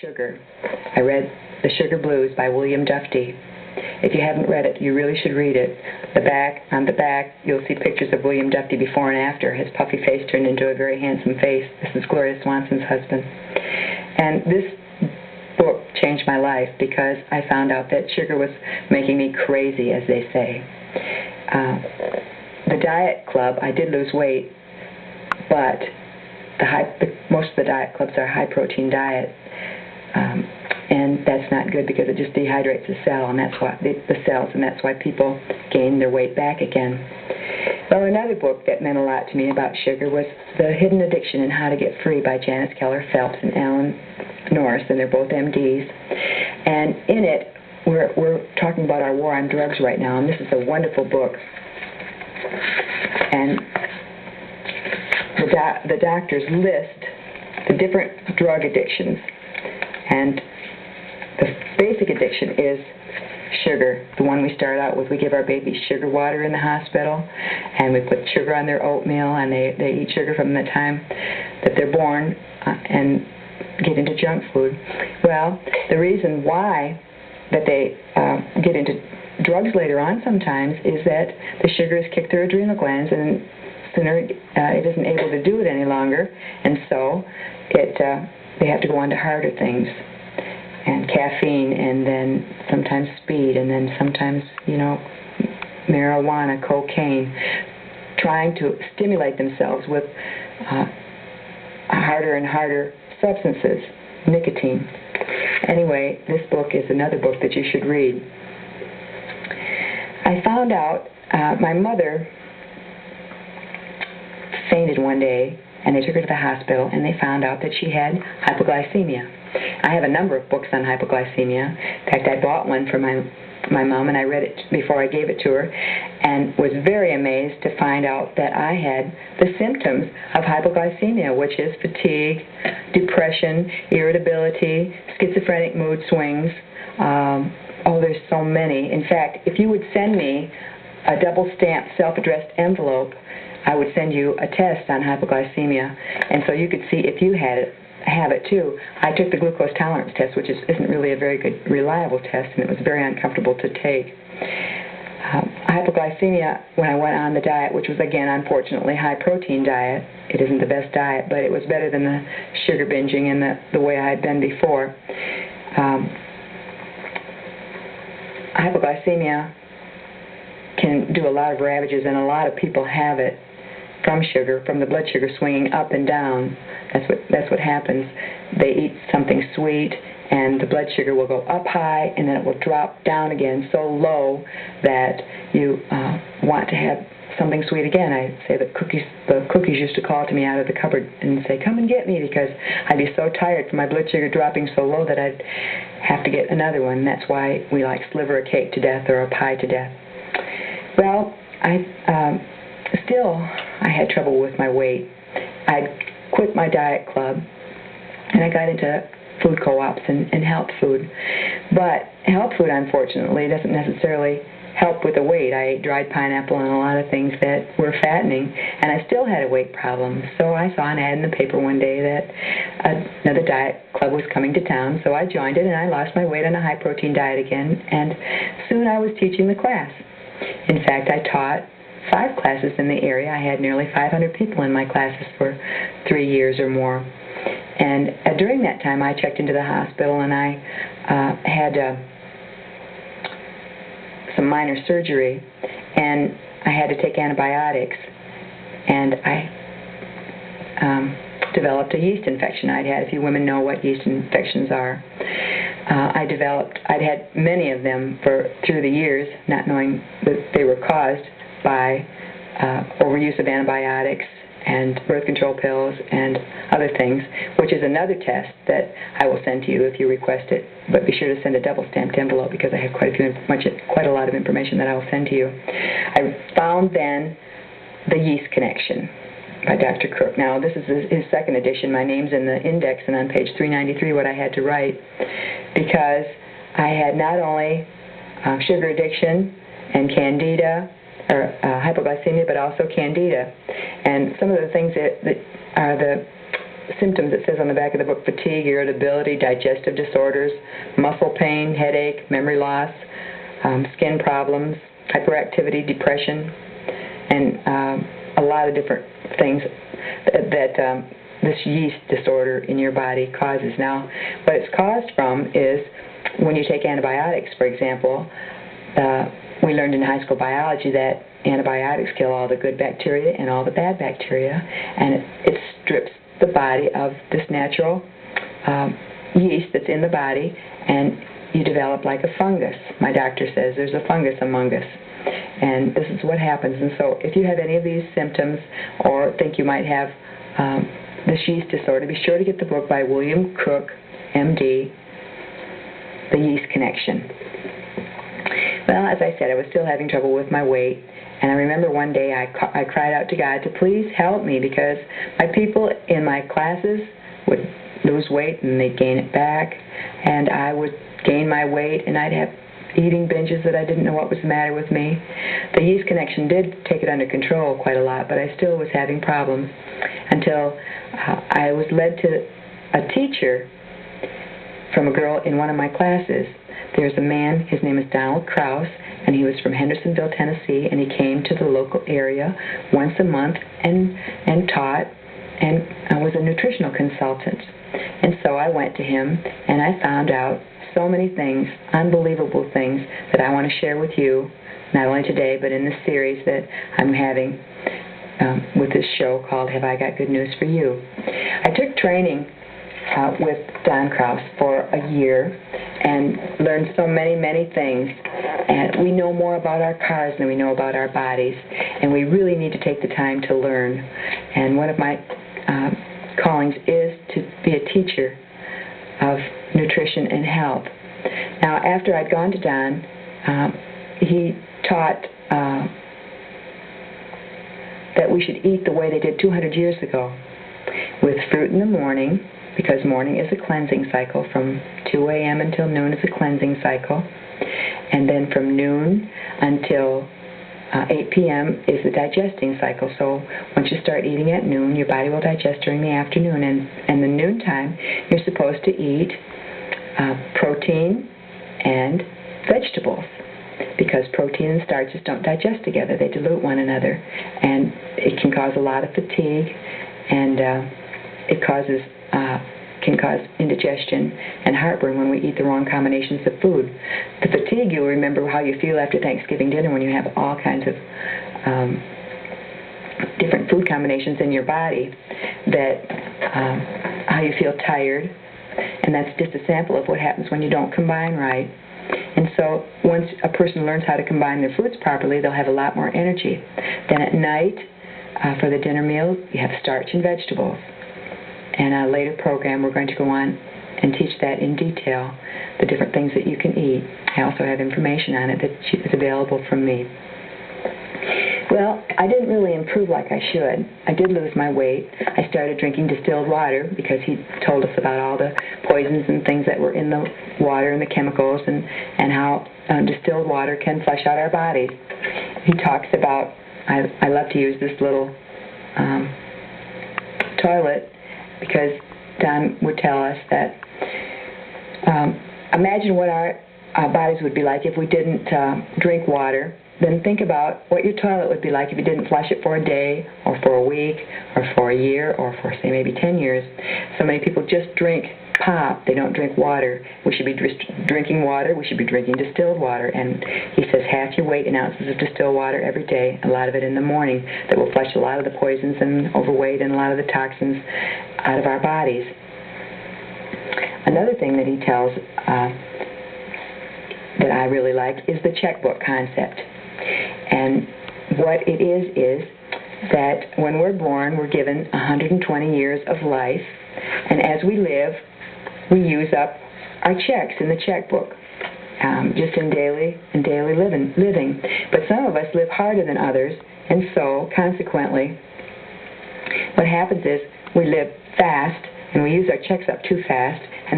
sugar. I read The Sugar Blues by William Duffy. If you haven't read it, you really should read it. On the back, you'll see pictures of William Duffy before and after. His puffy face turned into a very handsome face. This is Gloria Swanson's husband. And this book changed my life because I found out that sugar was making me crazy, as they say. The diet club, I did lose weight, but most of the diet clubs are high-protein diet. And that's not good because it just dehydrates the cells, and that's why people gain their weight back again. Well, another book that meant a lot to me about sugar was The Hidden Addiction and How to Get Free by Janice Keller Phelps and Alan Norris, and they're both MDs. And in it, we're talking about our war on drugs right now, and this is a wonderful book. And the doctors list the different drug addictions, and the basic addiction is sugar, the one we start out with. We give our babies sugar water in the hospital, and we put sugar on their oatmeal, and they eat sugar from the time that they're born and get into junk food. Well, the reason why that they get into drugs later on sometimes is that the sugar has kicked their adrenal glands, and sooner it isn't able to do it any longer, and so they have to go on to harder things, and caffeine, and then sometimes speed, and then sometimes, marijuana, cocaine, trying to stimulate themselves with harder and harder substances, nicotine. Anyway, this book is another book that you should read. I found out my mother fainted one day, and they took her to the hospital, and they found out that she had hypoglycemia. I have a number of books on hypoglycemia. In fact, I bought one for my mom, and I read it before I gave it to her, and was very amazed to find out that I had the symptoms of hypoglycemia, which is fatigue, depression, irritability, schizophrenic mood swings. There's so many. In fact, if you would send me a double-stamped self-addressed envelope, I would send you a test on hypoglycemia, and so you could see if you have it too. I took the glucose tolerance test, which isn't really a very good, reliable test, and it was very uncomfortable to take. Hypoglycemia, when I went on the diet, which was, again, unfortunately, high-protein diet, it isn't the best diet, but it was better than the sugar binging and the way I had been before. Hypoglycemia can do a lot of ravages, and a lot of people have it from sugar, from the blood sugar swinging up and down. That's what happens. They eat something sweet, and the blood sugar will go up high, and then it will drop down again so low that you want to have something sweet again. I say that the cookies used to call to me out of the cupboard and say, "Come and get me," because I'd be so tired from my blood sugar dropping so low that I'd have to get another one. That's why we like sliver a cake to death or a pie to death. Well, I had trouble with my weight. I'd quit my diet club, and I got into food co-ops and health food. But health food, unfortunately, doesn't necessarily help with the weight. I ate dried pineapple and a lot of things that were fattening, and I still had a weight problem. So I saw an ad in the paper one day that another diet club was coming to town, so I joined it, and I lost my weight on a high-protein diet again, and soon I was teaching the class. In fact, I taught 5 classes in the area. I had nearly 500 people in my classes for 3 years or more. And during that time, I checked into the hospital, and I had some minor surgery, and I had to take antibiotics, and I developed a yeast infection. I'd had, if you women know what yeast infections are, I'd had many of them through the years, not knowing that they were caused by overuse of antibiotics and birth control pills and other things, which is another test that I will send to you if you request it. But be sure to send a double-stamped envelope because I have quite a lot of information that I will send to you. I found then The Yeast Connection by Dr. Crook. Now, this is his second edition. My name's in the index and on page 393 what I had to write, because I had not only sugar addiction and candida, or hypoglycemia, but also candida. And some of the things that are the symptoms, it says on the back of the book, fatigue, irritability, digestive disorders, muscle pain, headache, memory loss, skin problems, hyperactivity, depression, and a lot of different things that this yeast disorder in your body causes. Now, what it's caused from is when you take antibiotics, for example. We learned in high school biology that antibiotics kill all the good bacteria and all the bad bacteria, and it strips the body of this natural yeast that's in the body, and you develop like a fungus. My doctor says there's a fungus among us, and this is what happens. And so if you have any of these symptoms or think you might have this yeast disorder, be sure to get the book by William Cook, MD, The Yeast Connection. Well, as I said, I was still having trouble with my weight, and I remember one day I cried out to God to please help me, because my people in my classes would lose weight and they'd gain it back, and I would gain my weight and I'd have eating binges that I didn't know what was the matter with me. The Yeast Connection did take it under control quite a lot, but I still was having problems until I was led to a teacher from a girl in one of my classes. There's a man, his name is Donald Krause, and he was from Hendersonville, Tennessee, and he came to the local area once a month and taught, and was a nutritional consultant. And so I went to him, and I found out so many things, unbelievable things, that I want to share with you, not only today, but in this series that I'm having with this show called Have I Got Good News for You. I took training with Don Krause for a year and learned so many, many things. And we know more about our cars than we know about our bodies, and we really need to take the time to learn. And one of my callings is to be a teacher of nutrition and health. Now, after I'd gone to Don, he taught that we should eat the way they did 200 years ago, with fruit in the morning, because morning is a cleansing cycle. From 2 a.m. until noon is a cleansing cycle. And then from noon until 8 p.m. is the digesting cycle. So once you start eating at noon, your body will digest during the afternoon. And the noontime, you're supposed to eat protein and vegetables, because protein and starches don't digest together. They dilute one another. And it can cause a lot of fatigue, and it can cause indigestion and heartburn when we eat the wrong combinations of food. The fatigue, you'll remember how you feel after Thanksgiving dinner when you have all kinds of different food combinations in your body, that how you feel tired, and that's just a sample of what happens when you don't combine right. And so once a person learns how to combine their foods properly, they'll have a lot more energy. Then at night, for the dinner meal, you have starch and vegetables. In a later program, we're going to go on and teach that in detail, the different things that you can eat. I also have information on it that is available from me. Well, I didn't really improve like I should. I did lose my weight. I started drinking distilled water because he told us about all the poisons and things that were in the water and the chemicals, and how distilled water can flush out our bodies. He talks about, I love to use this little toilet, because Don would tell us that imagine what our bodies would be like if we didn't drink water. Then think about what your toilet would be like if you didn't flush it for a day, or for a week, or for a year, or for, say, maybe 10 years. So many people just drink pop. They don't drink water. We should be drinking water. We should be drinking distilled water. And he says half your weight in ounces of distilled water every day, a lot of it in the morning, that will flush a lot of the poisons and overweight and a lot of the toxins out of our bodies. Another thing that he tells that I really like is the checkbook concept. And what it is that when we're born, we're given 120 years of life, and as we live, we use up our checks in the checkbook, just in daily living. But some of us live harder than others, and so consequently, what happens is we live fast, and we use our checks up too fast,